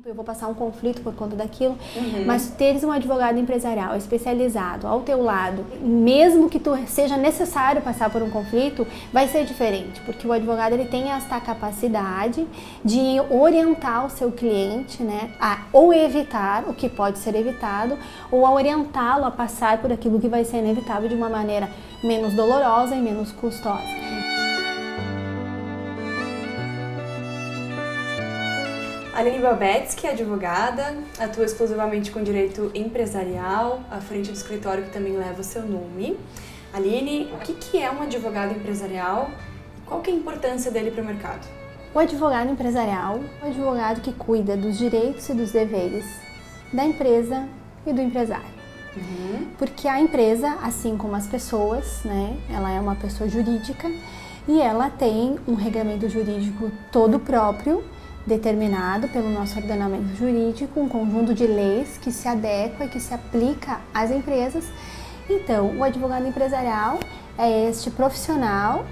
eu vou passar um conflito por conta daquilo, mas teres um advogado empresarial especializado ao teu lado, mesmo que seja necessário passar por um conflito, vai ser diferente, porque o advogado ele tem esta capacidade de orientar o seu cliente, né, a ou evitar o que pode ser evitado, ou a orientá-lo a passar por aquilo que vai ser inevitável de uma maneira menos dolorosa e menos custosa. Aline Babetz, que é advogada, atua exclusivamente com direito empresarial, à frente do escritório que também leva o seu nome. Aline, o que é um advogado empresarial e qual que é a importância dele para o mercado? O advogado empresarial é o advogado que cuida dos direitos e dos deveres da empresa e do empresário. Porque a empresa, assim como as pessoas, né, ela é uma pessoa jurídica e ela tem um regramento jurídico todo próprio, determinado pelo nosso ordenamento jurídico, um conjunto de leis que se adequa e que se aplica às empresas. Então, o advogado empresarial é este profissional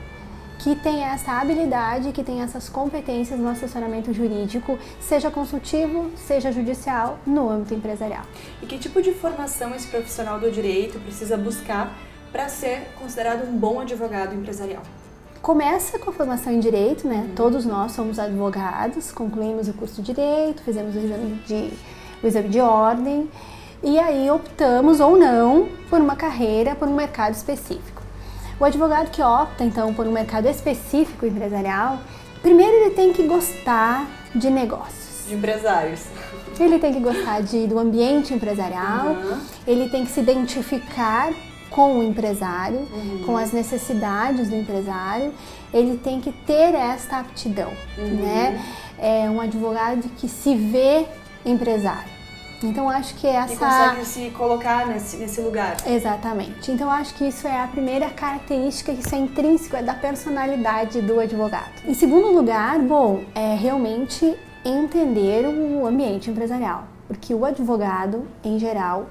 que tem essa habilidade, que tem essas competências no assessoramento jurídico, seja consultivo, seja judicial, no âmbito empresarial. E que tipo de formação esse profissional do direito precisa buscar para ser considerado um bom advogado empresarial? Começa com a formação em Direito, né? Todos nós somos advogados, concluímos o curso de Direito, fizemos o exame de ordem e aí optamos ou não por uma carreira, por um mercado específico. O advogado que opta, então, por um mercado específico empresarial, primeiro ele tem que gostar de negócios. De empresários. Ele tem que gostar do ambiente empresarial, ele tem que se identificar com o empresário, com as necessidades do empresário, ele tem que ter esta aptidão, né? É um advogado que se vê empresário. Então, acho que essa... E consegue se colocar nesse lugar. Exatamente. Então, acho que isso é a primeira característica, que isso é intrínseco, é da personalidade do advogado. Em segundo lugar, é realmente entender o ambiente empresarial, porque o advogado, em geral,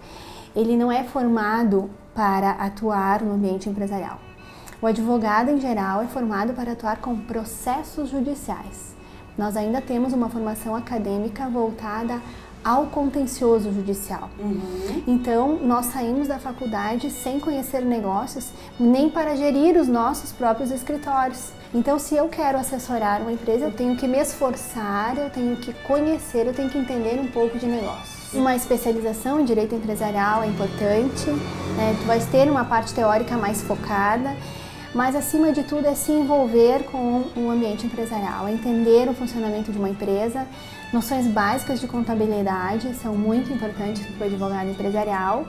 ele não é formado para atuar no ambiente empresarial. O advogado, em geral, é formado para atuar com processos judiciais. Nós ainda temos uma formação acadêmica voltada ao contencioso judicial. Então, nós saímos da faculdade sem conhecer negócios, nem para gerir os nossos próprios escritórios. Então, se eu quero assessorar uma empresa, eu tenho que me esforçar, eu tenho que conhecer, eu tenho que entender um pouco de negócios. Uma especialização em direito empresarial é importante, né? Tu vais ter uma parte teórica mais focada, mas acima de tudo é se envolver com um ambiente empresarial, é entender o funcionamento de uma empresa. Noções básicas de contabilidade são muito importantes para o advogado empresarial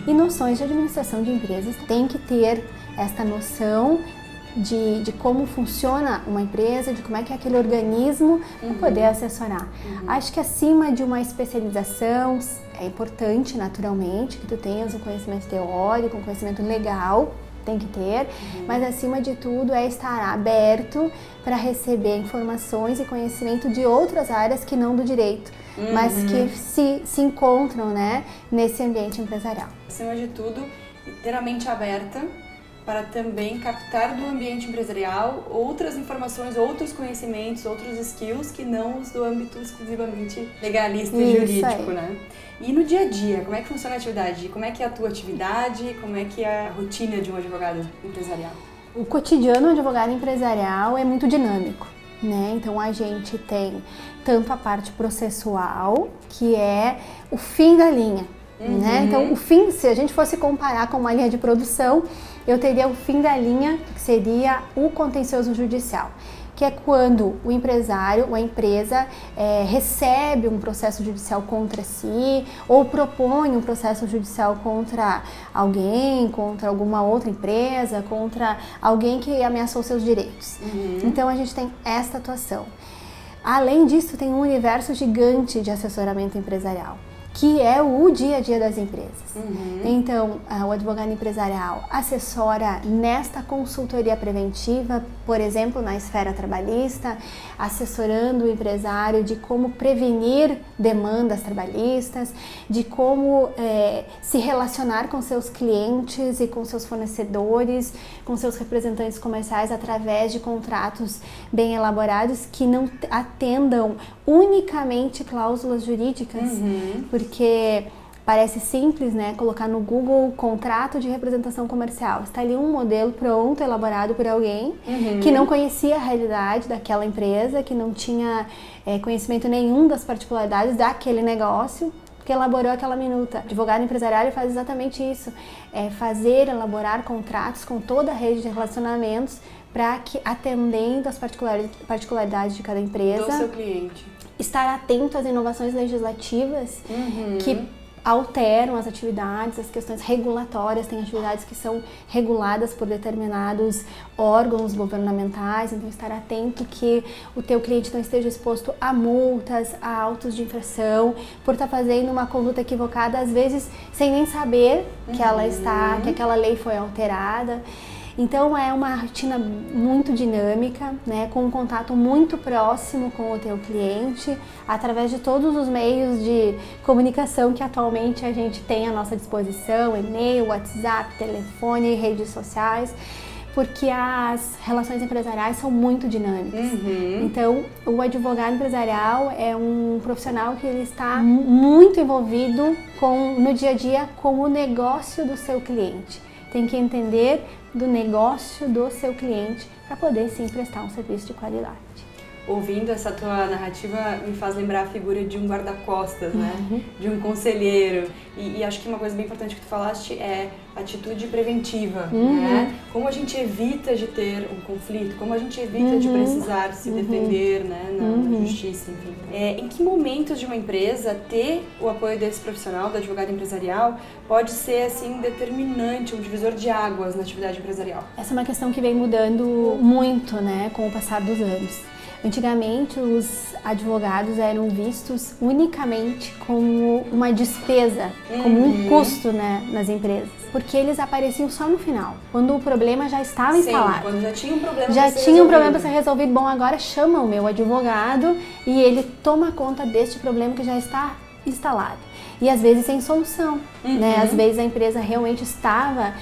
e noções de administração de empresas. Tem que ter esta noção de como funciona uma empresa, de como é que é aquele organismo para poder assessorar. Acho que acima de uma especialização é importante, naturalmente, que tu tenhas um conhecimento teórico, um conhecimento legal, tem que ter, mas acima de tudo é estar aberto para receber informações e conhecimento de outras áreas que não do direito, mas que se encontram, né, nesse ambiente empresarial. Acima de tudo, inteiramente aberta para também captar do ambiente empresarial outras informações, outros conhecimentos, outros skills que não os do âmbito exclusivamente legalista e jurídico, né? E no dia a dia, como é que funciona a atividade? Como é que é a tua atividade? Como é que é a rotina de um advogado empresarial? O cotidiano do advogado empresarial é muito dinâmico, né? Então a gente tem tanto a parte processual, que é o fim da linha, né? Então o fim, se a gente fosse comparar com uma linha de produção, eu teria o fim da linha, que seria o contencioso judicial, que é quando o empresário ou a empresa recebe um processo judicial contra si ou propõe um processo judicial contra alguém, contra alguma outra empresa, contra alguém que ameaçou seus direitos. Então a gente tem esta atuação. Além disso, tem um universo gigante de assessoramento empresarial, que é o dia a dia das empresas. Então, o advogado empresarial assessora nesta consultoria preventiva, por exemplo, na esfera trabalhista, assessorando o empresário de como prevenir demandas trabalhistas, de como se relacionar com seus clientes e com seus fornecedores, com seus representantes comerciais através de contratos bem elaborados que não atendam unicamente cláusulas jurídicas, porque parece simples, né? Colocar no Google contrato de representação comercial. Está ali um modelo pronto, elaborado por alguém que não conhecia a realidade daquela empresa, que não tinha conhecimento nenhum das particularidades daquele negócio, que elaborou aquela minuta. O advogado empresarial faz exatamente isso, elaborar contratos com toda a rede de relacionamentos para que, atendendo às particularidades de cada empresa, do seu cliente, estar atento às inovações legislativas que alteram as atividades, as questões regulatórias. Tem atividades que são reguladas por determinados órgãos governamentais, então estar atento que o teu cliente não esteja exposto a multas, a autos de infração, por estar fazendo uma conduta equivocada, às vezes sem nem saber que ela que aquela lei foi alterada. Então é uma rotina muito dinâmica, né, com um contato muito próximo com o teu cliente, através de todos os meios de comunicação que atualmente a gente tem à nossa disposição, e-mail, WhatsApp, telefone, redes sociais, porque as relações empresariais são muito dinâmicas. Então, o advogado empresarial é um profissional que ele está muito envolvido no dia a dia com o negócio do seu cliente. Tem que entender do negócio do seu cliente para poder sim prestar um serviço de qualidade. Ouvindo essa tua narrativa me faz lembrar a figura de um guarda-costas, né? De um conselheiro. E acho que uma coisa bem importante que tu falaste é atitude preventiva, né? Como a gente evita de ter um conflito, como a gente evita de precisar se defender, né? Na justiça, enfim. Em que momentos de uma empresa ter o apoio desse profissional, do advogado empresarial, pode ser assim determinante, um divisor de águas na atividade empresarial? Essa é uma questão que vem mudando muito, né, com o passar dos anos. Antigamente, os advogados eram vistos unicamente como uma despesa, como um custo, né, nas empresas, porque eles apareciam só no final, quando o problema já estava instalado. Quando já tinha um problema para ser resolvido. Bom, agora chama o meu advogado e ele toma conta deste problema que já está instalado. E às vezes sem solução, né? Às vezes a empresa realmente estava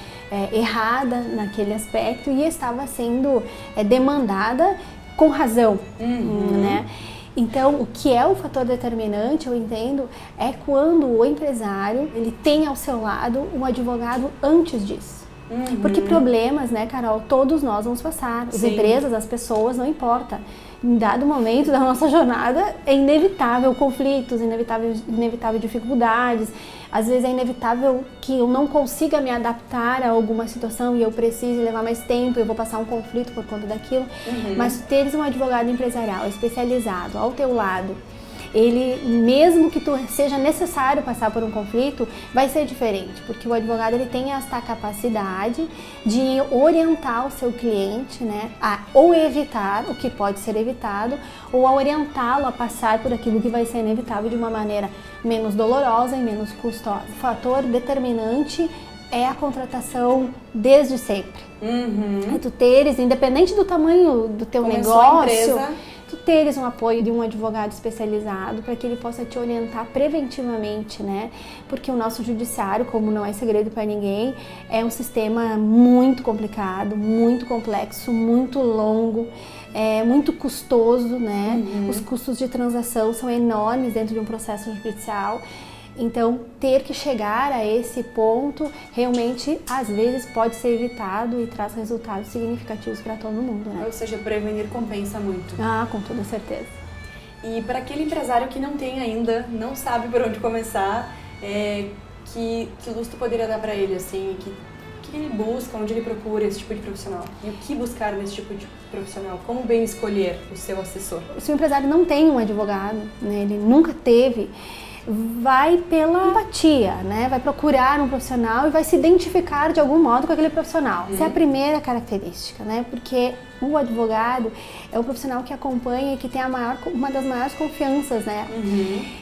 errada naquele aspecto e estava sendo demandada com razão, né? Então, o que é o fator determinante, eu entendo, é quando o empresário ele tem ao seu lado um advogado antes disso. Porque problemas, né, Carol, todos nós vamos passar. As empresas, as pessoas, não importa. Em dado momento da nossa jornada, é inevitável conflitos, inevitável dificuldades. Às vezes é inevitável que eu não consiga me adaptar a alguma situação e eu precise levar mais tempo, eu vou passar um conflito por conta daquilo. Mas teres um advogado empresarial especializado ao teu lado, ele, mesmo que seja necessário passar por um conflito, vai ser diferente, porque o advogado ele tem esta capacidade de orientar o seu cliente, né, a ou evitar o que pode ser evitado, ou a orientá-lo a passar por aquilo que vai ser inevitável de uma maneira menos dolorosa e menos custosa. O fator determinante é a contratação desde sempre. Tu teres, independente do tamanho do teu negócio, tu teres um apoio de um advogado especializado para que ele possa te orientar preventivamente, né? Porque o nosso judiciário, como não é segredo para ninguém, é um sistema muito complicado, muito complexo, muito longo, muito custoso, né? Os custos de transação são enormes dentro de um processo judicial. Então, ter que chegar a esse ponto, realmente, às vezes, pode ser evitado e traz resultados significativos para todo mundo, né? Ou seja, prevenir compensa muito. Ah, com toda certeza. E para aquele empresário que não tem ainda, não sabe por onde começar, que luz tu poderia dar para ele, assim, que ele busca, onde ele procura esse tipo de profissional? E o que buscar nesse tipo de profissional? Como bem escolher o seu assessor? Se o empresário não tem um advogado, né, ele nunca teve, vai pela empatia, né? Vai procurar um profissional e vai se identificar de algum modo com aquele profissional. Essa é a primeira característica, né? Porque o advogado é o profissional que acompanha e que tem uma das maiores confianças, né?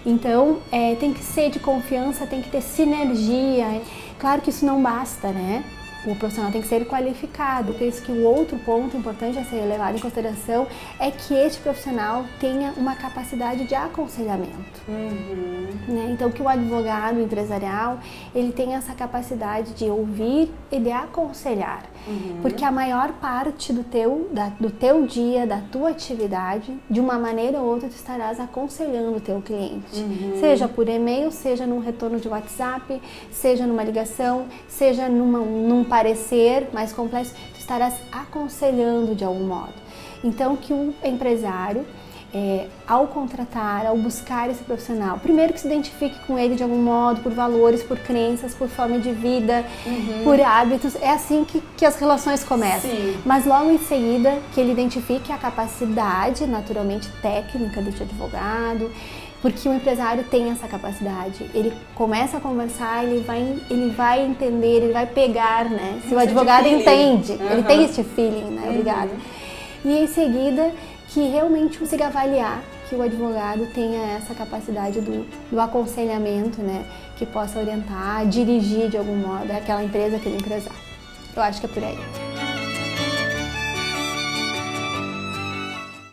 Então, tem que ser de confiança, tem que ter sinergia. Claro que isso não basta, né? O profissional tem que ser qualificado. Por isso que o outro ponto importante a ser levado em consideração é que este profissional tenha uma capacidade de aconselhamento. né? Então, que o advogado empresarial, ele tem essa capacidade de ouvir e de aconselhar. Porque a maior parte do teu dia, da tua atividade, de uma maneira ou outra, tu estarás aconselhando o teu cliente. Seja por e-mail, seja num retorno de WhatsApp, seja numa ligação, seja num parecer mais complexo, tu estarás aconselhando de algum modo. Então, que o empresário, ao contratar, ao buscar esse profissional, primeiro que se identifique com ele de algum modo, por valores, por crenças, por forma de vida, por hábitos, é assim que as relações começam. Sim. Mas logo em seguida, que ele identifique a capacidade naturalmente técnica deste advogado, porque o empresário tem essa capacidade, ele começa a conversar, ele vai entender, ele vai pegar, né? Se o advogado entende, ele tem este feeling, né? Obrigada. E em seguida, que realmente consiga avaliar que o advogado tenha essa capacidade do aconselhamento, né? Que possa orientar, dirigir de algum modo aquela empresa, aquele empresário. Eu acho que é por aí.